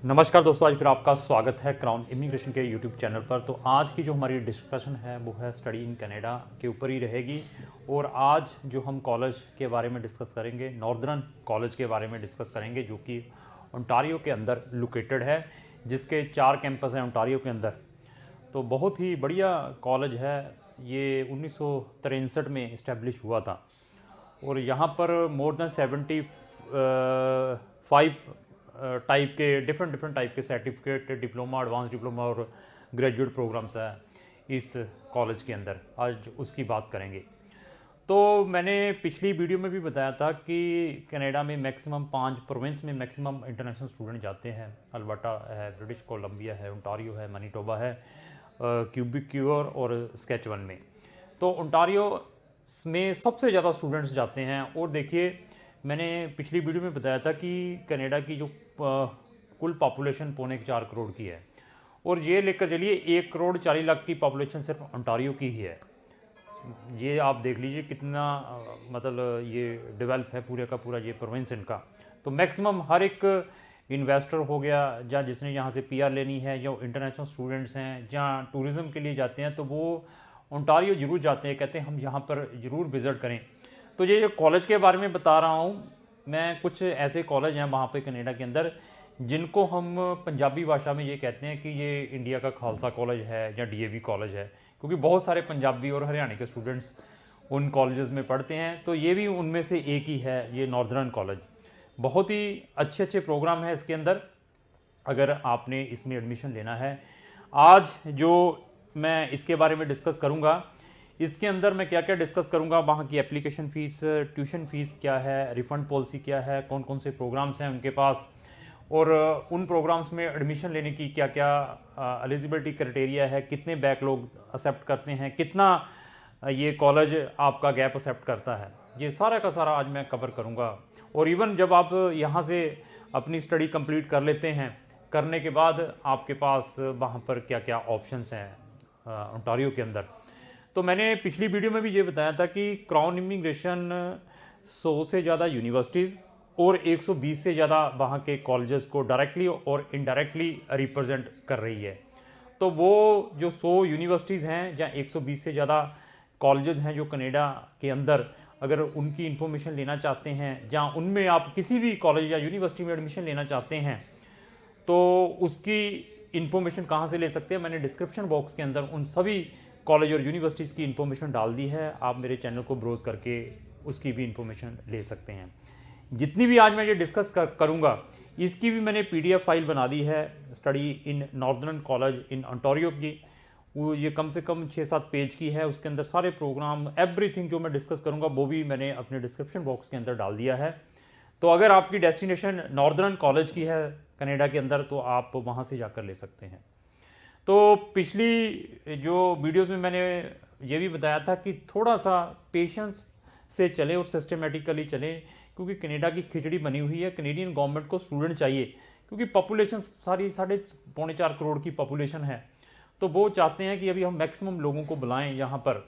नमस्कार दोस्तों, आज फिर आपका स्वागत है क्राउन इमिग्रेशन के यूट्यूब चैनल पर। तो आज की जो हमारी डिस्कशन है वो है स्टडी इन कनाडा के ऊपर ही रहेगी। और आज जो हम कॉलेज के बारे में डिस्कस करेंगे, नॉर्दर्न कॉलेज के बारे में डिस्कस करेंगे, जो कि ओंटारियो के अंदर लोकेटेड है, जिसके 4 कैंपस हैं ओंटारियो के अंदर। तो बहुत ही बढ़िया कॉलेज है। ये 1963 में इस्टेब्लिश हुआ था और यहाँ पर मोर देन 75 टाइप के डिफरेंट टाइप के सर्टिफिकेट, डिप्लोमा, एडवांस डिप्लोमा और ग्रेजुएट प्रोग्राम्स हैं इस कॉलेज के अंदर। आज उसकी बात करेंगे। तो मैंने पिछली वीडियो में भी बताया था कि कनाडा में मैक्सिमम 5 प्रोविंस में मैक्सिमम इंटरनेशनल स्टूडेंट जाते हैं। अल्बर्टा है, ब्रिटिश कोलंबिया है, ओंटारियो है, मैनीटोबा है, क्यूबेक और सस्कैचुअन में। तो ओंटारियो में सबसे ज़्यादा स्टूडेंट्स जाते हैं। और देखिए, मैंने पिछली वीडियो में बताया था कि कनाडा की जो कुल पॉपुलेशन 4.25 करोड़ की है, और ये लेकर चलिए 1 करोड़ 40 लाख की पॉपुलेशन सिर्फ ओंटारियो की ही है। ये आप देख लीजिए कितना मतलब ये डेवलप है पूरे का पूरा ये प्रोविंस इनका। तो मैक्सिमम हर एक इन्वेस्टर हो गया, या जिसने यहाँ से पीआर लेनी है, जो इंटरनेशनल स्टूडेंट्स हैं, जहाँ टूरिज़्म के लिए जाते हैं, तो वो ओंटारियो ज़रूर जाते हैं, कहते हैं हम यहाँ पर ज़रूर विज़िट करें। तो ये जो कॉलेज के बारे में बता रहा हूँ मैं, कुछ ऐसे कॉलेज हैं वहाँ पे कनाडा के अंदर जिनको हम पंजाबी भाषा में ये कहते हैं कि ये इंडिया का खालसा कॉलेज है या डीएवी कॉलेज है, क्योंकि बहुत सारे पंजाबी और हरियाणा के स्टूडेंट्स उन कॉलेजेस में पढ़ते हैं। तो ये भी उनमें से एक ही है, ये नॉर्दर्न कॉलेज। बहुत ही अच्छे प्रोग्राम है इसके अंदर, अगर आपने इसमें एडमिशन लेना है। आज जो मैं इसके बारे में डिस्कस करूँगा, इसके अंदर मैं क्या क्या डिस्कस करूंगा, वहाँ की एप्लीकेशन फ़ीस, ट्यूशन फ़ीस क्या है, रिफ़ंड पॉलिसी क्या है, कौन कौन से प्रोग्राम्स हैं उनके पास, और उन प्रोग्राम्स में एडमिशन लेने की क्या क्या एलिजिबिलिटी क्राइटेरिया है, कितने बैक लोग एक्सेप्ट करते हैं, कितना ये कॉलेज आपका गैप एक्सेप्ट करता है, ये सारा का सारा आज मैं कवर करूँगा। और इवन जब आप यहाँ से अपनी स्टडी कंप्लीट कर लेते हैं, करने के बाद आपके पास वहाँ पर क्या क्या ऑप्शंस हैं ओंटारियो के अंदर। तो मैंने पिछली वीडियो में भी ये बताया था कि क्राउन इमिग्रेशन 100 से ज़्यादा यूनिवर्सिटीज़ और 120 से ज़्यादा वहाँ के कॉलेजेस को डायरेक्टली और इनडायरेक्टली रिप्रेजेंट कर रही है। तो वो जो 100 यूनिवर्सिटीज़ हैं या 120 से ज़्यादा कॉलेजेस हैं जो कनाडा के अंदर, अगर उनकी इन्फॉर्मेशन लेना चाहते हैं, जहाँ उनमें आप किसी भी कॉलेज या यूनिवर्सिटी में एडमिशन लेना चाहते हैं, तो उसकी इन्फॉर्मेशन कहाँ से ले सकते हैं, मैंने डिस्क्रिप्शन बॉक्स के अंदर उन सभी कॉलेज और यूनिवर्सिटीज़ की इन्फॉर्मेशन डाल दी है। आप मेरे चैनल को ब्रोज करके उसकी भी इन्फॉर्मेशन ले सकते हैं। जितनी भी आज मैं ये डिस्कस करूँगा, इसकी भी मैंने पीडीएफ फाइल बना दी है, study in northern college in Ontario की। वो ये कम से कम 6-7 पेज की है। उसके अंदर सारे प्रोग्राम, एवरीथिंग जो मैं डिस्कस करूँगा वो भी मैंने अपने डिस्क्रिप्शन बॉक्स के अंदर डाल दिया है। तो अगर आपकी डेस्टिनेशन नॉर्दर्न कॉलेज की है कनाडा के अंदर, तो आप वहाँ से जाकर ले सकते हैं। तो पिछली जो वीडियोस में मैंने ये भी बताया था कि थोड़ा सा पेशेंस से चलें और सिस्टमेटिकली चलें, क्योंकि कनाडा की खिचड़ी बनी हुई है। कनेडियन गवर्नमेंट को स्टूडेंट चाहिए, क्योंकि पॉपुलेशन सारी 3.25 करोड़ की पॉपुलेशन है। तो वो चाहते हैं कि अभी हम मैक्सिमम लोगों को बुलाएं यहाँ पर,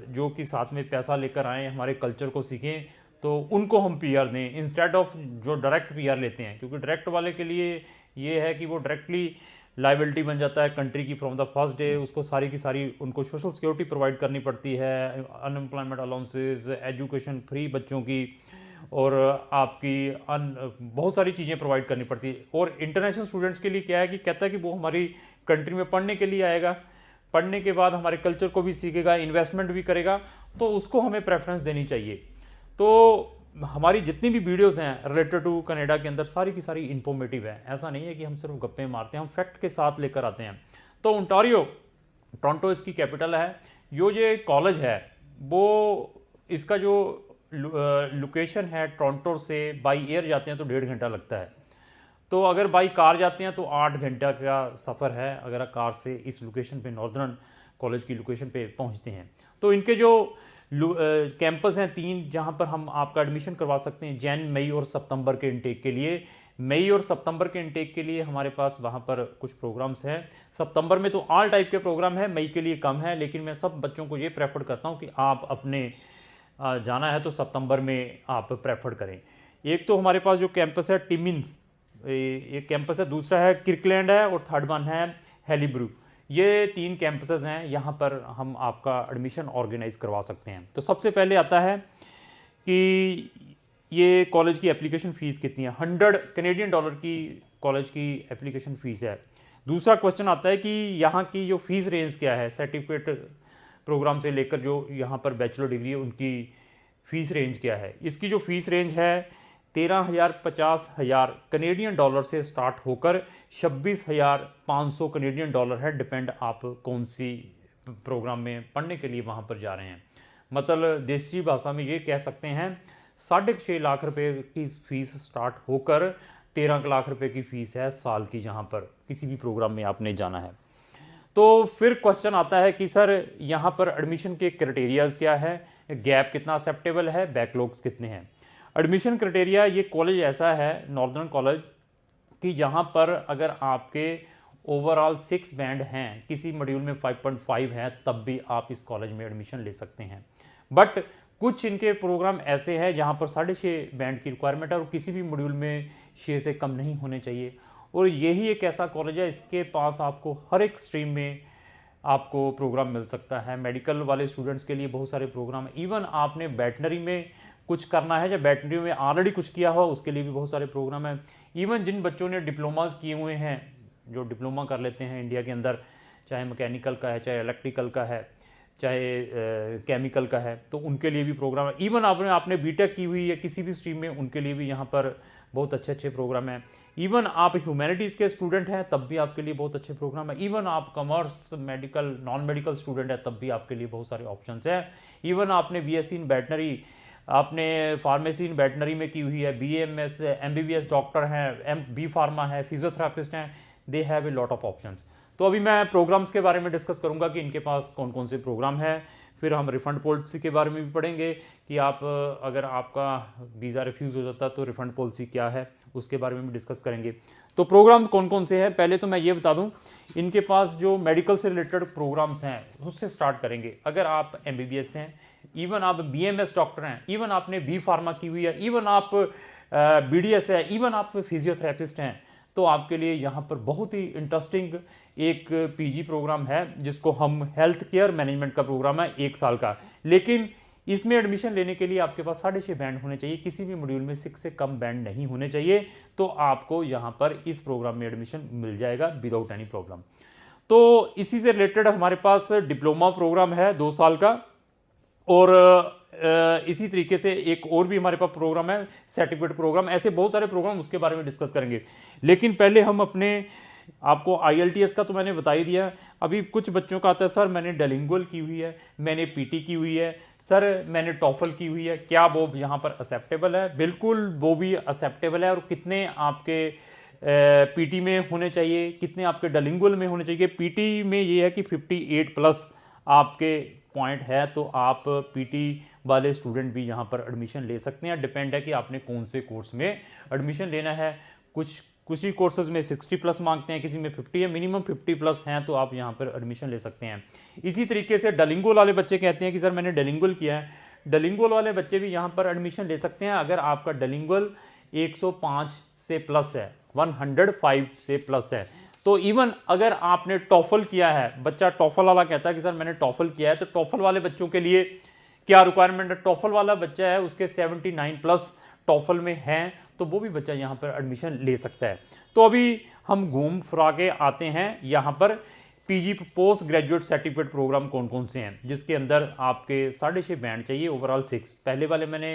जो कि साथ में पैसा लेकर आएँ, हमारे कल्चर को सीखें, तो उनको हम पीआर दें इंस्टेड ऑफ जो डायरेक्ट पीआर लेते हैं। क्योंकि डायरेक्ट वाले के लिए ये है कि वो डायरेक्टली लाइबिलिटी बन जाता है कंट्री की फ्रॉम द फर्स्ट डे। उसको सारी की सारी उनको सोशल सिक्योरिटी प्रोवाइड करनी पड़ती है, अनएम्प्लॉयमेंट अलाउंसेस, एजुकेशन फ्री बच्चों की, और आपकी बहुत सारी चीज़ें प्रोवाइड करनी पड़ती है। और इंटरनेशनल स्टूडेंट्स के लिए क्या है कि कहता है कि वो हमारी कंट्री में पढ़ने के लिए आएगा, पढ़ने के बाद हमारे कल्चर को भी सीखेगा, इन्वेस्टमेंट भी करेगा, तो उसको हमें प्रेफरेंस देनी चाहिए। तो हमारी जितनी भी वीडियोस हैं रिलेटेड टू कनाडा के अंदर, सारी की सारी इन्फॉर्मेटिव है। ऐसा नहीं है कि हम सिर्फ गप्पे मारते हैं, हम फैक्ट के साथ लेकर आते हैं। तो ओंटारियो, टोरंटो इसकी कैपिटल है। जो ये कॉलेज है वो, इसका जो लोकेशन है, टोरंटो से बाई एयर जाते हैं तो 1.5 घंटा लगता है। तो अगर बाई कार जाते हैं तो 8 घंटा का सफ़र है, अगर आप कार से इस लोकेशन पे, नॉर्दर्न कॉलेज की लोकेशन पे पहुंचते हैं। तो इनके जो कैंपस हैं 3, जहां पर हम आपका एडमिशन करवा सकते हैं जैन, मई और सितंबर के इनटेक के लिए। मई और सितंबर के इनटेक के लिए हमारे पास वहां पर कुछ प्रोग्राम्स हैं। सितंबर में तो ऑल टाइप के प्रोग्राम है, मई के लिए कम है, लेकिन मैं सब बच्चों को ये प्रेफर करता हूं कि आप अपने जाना है तो सितंबर में आप प्रेफर करें। एक तो हमारे पास जो कैंपस है टिमिन्स, एक कैंपस है, दूसरा है किर्कलैंड है और थर्ड वन है हेलीब्रू। ये 3 कैंपसेस हैं, यहाँ पर हम आपका एडमिशन ऑर्गेनाइज करवा सकते हैं। तो सबसे पहले आता है कि ये कॉलेज की एप्लीकेशन फ़ीस कितनी है। 100 कनेडियन डॉलर की कॉलेज की एप्लीकेशन फ़ीस है। दूसरा क्वेश्चन आता है कि यहाँ की जो फ़ीस रेंज क्या है, सर्टिफिकेट प्रोग्राम से लेकर जो यहाँ पर बैचलर डिग्री है उनकी फ़ीस रेंज क्या है। इसकी जो फ़ीस रेंज है 13,000 50,000 कनेडियन डॉलर से स्टार्ट होकर 26,500 कनेडियन डॉलर है, डिपेंड आप कौन सी प्रोग्राम में पढ़ने के लिए वहाँ पर जा रहे हैं। मतलब देसी भाषा में ये कह सकते हैं 6.5 लाख रुपए की फ़ीस स्टार्ट होकर 13 लाख रुपए की फ़ीस है साल की, जहाँ पर किसी भी प्रोग्राम में आपने जाना है। तो फिर क्वेश्चन आता है कि सर यहाँ पर एडमिशन के क्राइटेरियाज़ क्या है, गैप कितना एक्सेप्टेबल है, बैकलॉग्स कितने हैं। एडमिशन क्राइटेरिया, ये कॉलेज ऐसा है नॉर्दर्न कॉलेज कि जहाँ पर अगर आपके ओवरऑल 6 बैंड हैं, किसी मॉड्यूल में 5.5 है, तब भी आप इस कॉलेज में एडमिशन ले सकते हैं। बट कुछ इनके प्रोग्राम ऐसे हैं जहाँ पर 6.5 बैंड की रिक्वायरमेंट है और किसी भी मॉड्यूल में 6 से कम नहीं होने चाहिए। और यही एक ऐसा कॉलेज है, इसके पास आपको हर एक स्ट्रीम में आपको प्रोग्राम मिल सकता है। मेडिकल वाले स्टूडेंट्स के लिए बहुत सारे प्रोग्राम, इवन आपने वेटनरी में कुछ करना है या वेटनरी में ऑलरेडी कुछ किया हुआ, उसके लिए भी बहुत सारे प्रोग्राम हैं। इवन जिन बच्चों ने डिप्लोमास किए हुए हैं, जो डिप्लोमा कर लेते हैं इंडिया के अंदर, चाहे मैकेनिकल का है, चाहे इलेक्ट्रिकल का है, चाहे केमिकल का है, तो उनके लिए भी प्रोग्राम है। इवन आपने बीटेक की हुई है किसी भी स्ट्रीम में, उनके लिए भी यहाँ पर बहुत अच्छे अच्छे प्रोग्राम हैं। इवन आप ह्यूमैनिटीज़ के स्टूडेंट हैं तब भी आपके लिए बहुत अच्छे प्रोग्राम है। इवन आप commerce, medical, non medical student है तब भी आपके लिए बहुत सारे ऑप्शंस हैं। इवन आपने बीएससी इन वेटनरी, आपने फार्मेसी इन वेटनरी में की हुई है, बीएमएस, एमबीबीएस डॉक्टर हैं, बी फार्मा है, फिजियोथेरापिस्ट हैं, they have a lot of options. तो अभी मैं प्रोग्राम्स के बारे में डिस्कस करूंगा कि इनके पास कौन कौन से प्रोग्राम है। फिर हम रिफ़ंड पॉलिसी के बारे में भी पढ़ेंगे कि आप अगर आपका वीज़ा रिफ्यूज़ हो जाता तो रिफ़ंड पॉलिसी क्या है, उसके बारे में भी डिस्कस करेंगे। तो प्रोग्राम कौन कौन से हैं, पहले तो मैं ये बता दूं, इनके पास जो मेडिकल से रिलेटेड प्रोग्राम्स हैं उससे स्टार्ट करेंगे। अगर आप एमबीबीएस हैं, इवन आप बीएमएस डॉक्टर हैं, इवन आपने बी फार्मा की हुई है, इवन आप बीडीएस है, इवन आप फिजियोथेरेपिस्ट हैं, तो आपके लिए यहाँ पर बहुत ही इंटरेस्टिंग एक पीजी प्रोग्राम है जिसको हम हेल्थ केयर मैनेजमेंट का प्रोग्राम है 1 साल का। लेकिन इसमें एडमिशन लेने के लिए आपके पास 6.5 बैंड होने चाहिए, किसी भी मॉड्यूल में 6 से कम बैंड नहीं होने चाहिए, तो आपको यहाँ पर इस प्रोग्राम में एडमिशन मिल जाएगा विदाउट एनी प्रॉब्लम। तो इसी से रिलेटेड हमारे पास डिप्लोमा प्रोग्राम है 2 साल का, और इसी तरीके से एक और भी हमारे पास प्रोग्राम है सर्टिफिकेट प्रोग्राम। ऐसे बहुत सारे प्रोग्राम, उसके बारे में डिस्कस करेंगे। लेकिन पहले हम अपने आपको IELTS का तो मैंने बता ही दिया। अभी कुछ बच्चों का आता है सर मैंने डेलिंगुअल की हुई है, मैंने पीटी की हुई है, सर मैंने टॉफल की हुई है, क्या वो यहाँ पर एक्सेप्टेबल है? बिल्कुल वो भी एक्सेप्टेबल है। और कितने आपके पीटी में होने चाहिए, कितने आपके डेलिंगुअल में होने चाहिए? पीटी में ये है कि 58 प्लस आपके पॉइंट है तो आप पीटी वाले स्टूडेंट भी यहाँ पर एडमिशन ले सकते हैं। डिपेंड है कि आपने कौन से कोर्स में एडमिशन लेना है। कुछ ही कोर्सेज में 60 प्लस मांगते हैं, किसी में 50 है, मिनिमम 50 प्लस हैं तो आप यहाँ पर एडमिशन ले सकते हैं। इसी तरीके से डेलिंगुअल वाले बच्चे कहते हैं कि सर मैंने डेलिंगुअल किया है, डेलिंगुअल वाले बच्चे भी यहाँ पर एडमिशन ले सकते हैं अगर आपका डेलिंगुअल 105 से प्लस है, 105 से प्लस है। तो इवन अगर आपने टॉफल किया है, बच्चा टॉफल वाला कहता है कि सर मैंने टॉफल किया है, तो टॉफल वाले बच्चों के लिए क्या रिक्वायरमेंट है? टॉफल वाला बच्चा है उसके 79 प्लस टॉफल में हैं तो वो भी बच्चा यहाँ पर एडमिशन ले सकता है। तो अभी हम घूम फिरा के आते हैं यहाँ पर PG post graduate certificate program कौन कौन से हैं जिसके अंदर आपके 6.5 बैंड चाहिए, ओवरऑल 6। पहले वाले मैंने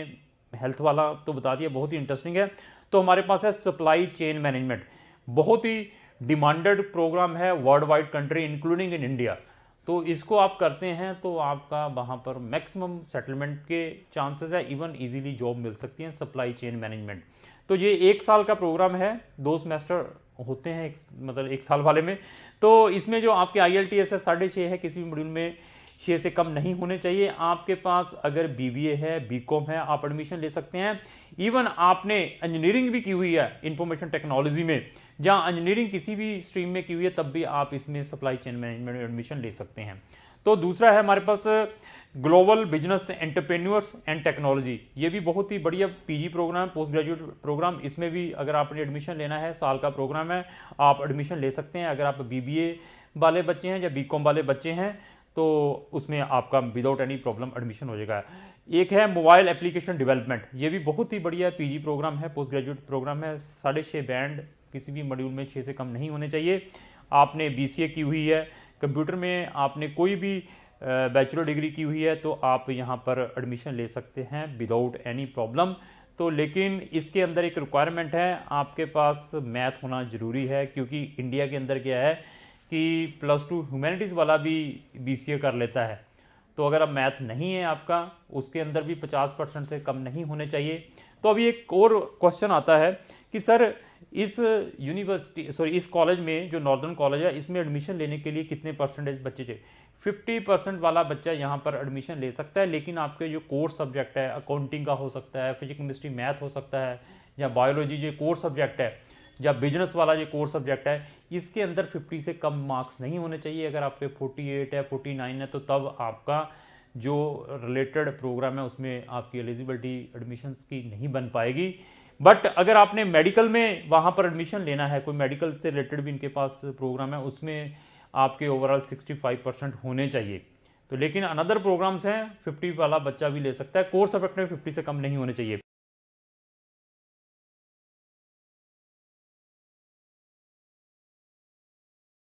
हेल्थ वाला तो बता दिया, बहुत ही इंटरेस्टिंग है। तो हमारे पास है सप्लाई चेन मैनेजमेंट, बहुत ही डिमांडेड प्रोग्राम है world wide country including in India. तो इसको आप करते हैं तो आपका वहाँ पर मैक्सिमम सेटलमेंट के चांसेस है, इवन इजीली जॉब मिल सकती है सप्लाई चेन मैनेजमेंट। तो ये 1 साल का प्रोग्राम है, 2 सेमेस्टर होते हैं मतलब 1 साल वाले में। तो इसमें जो आपके IELTS है 6.5 है, किसी भी मॉड्यूल में 6 से कम नहीं होने चाहिए। आपके पास अगर BBA है, BCom है, आप एडमिशन ले सकते हैं। इवन आपने इंजीनियरिंग भी की हुई है इंफॉर्मेशन टेक्नोलॉजी में, जहाँ इंजीनियरिंग किसी भी स्ट्रीम में की हुई है, तब भी आप इसमें सप्लाई चेन मैनेजमेंट में एडमिशन ले सकते हैं। तो दूसरा है हमारे पास global business entrepreneurs and technology, ये भी बहुत ही बढ़िया PG programme, post graduate programme. इसमें भी अगर आपने एडमिशन लेना है, साल का प्रोग्राम है, आप एडमिशन ले सकते हैं। अगर आप बीबीए वाले बच्चे हैं या बीकॉम वाले बच्चे हैं तो उसमें आपका विदाउट एनी प्रॉब्लम एडमिशन हो जाएगा। एक है मोबाइल एप्लीकेशन डेवलपमेंट, ये भी बहुत ही बढ़िया पीजी प्रोग्राम है, पोस्ट ग्रेजुएट प्रोग्राम है। 6.5 बैंड किसी भी मॉड्यूल में 6 से कम नहीं होने चाहिए। आपने बीसीए की हुई है, कंप्यूटर में आपने कोई भी बैचलर डिग्री की हुई है तो आप यहाँ पर एडमिशन ले सकते हैं विदाउट एनी प्रॉब्लम। तो लेकिन इसके अंदर एक रिक्वायरमेंट है, आपके पास मैथ होना ज़रूरी है, क्योंकि इंडिया के अंदर क्या है कि +2 ह्यूमैनिटीज़ वाला भी बीसीए कर लेता है। तो अगर अब मैथ नहीं है आपका, उसके अंदर भी 50% से कम नहीं होने चाहिए। तो अभी एक और क्वेश्चन आता है कि सर इस इस कॉलेज में जो नॉर्दर्न कॉलेज है, इसमें एडमिशन लेने के लिए कितने परसेंटेज बच्चे चाहिए? 50% वाला बच्चा यहाँ पर एडमिशन ले सकता है, लेकिन आपके जो कोर्स सब्जेक्ट है, अकाउंटिंग का हो सकता है, फिजिक्स केमिस्ट्री मैथ हो सकता है, या बायोलॉजी जो कोर्स सब्जेक्ट है, या बिजनेस वाला जो कोर्स सब्जेक्ट है, इसके अंदर 50 से कम मार्क्स नहीं होने चाहिए। अगर आपके 48 है, 49 है, तो तब आपका जो रिलेटेड प्रोग्राम है उसमें आपकी एलिजिबिलिटी एडमिशन्स की नहीं बन पाएगी। बट अगर आपने मेडिकल में वहाँ पर एडमिशन लेना है, कोई मेडिकल से रिलेटेड भी इनके पास प्रोग्राम है, उसमें आपके ओवरऑल 65% होने चाहिए। तो लेकिन अनदर प्रोग्राम्स हैं 50 वाला बच्चा भी ले सकता है, कोर्स सब्जेक्ट में 50 से कम नहीं होने चाहिए।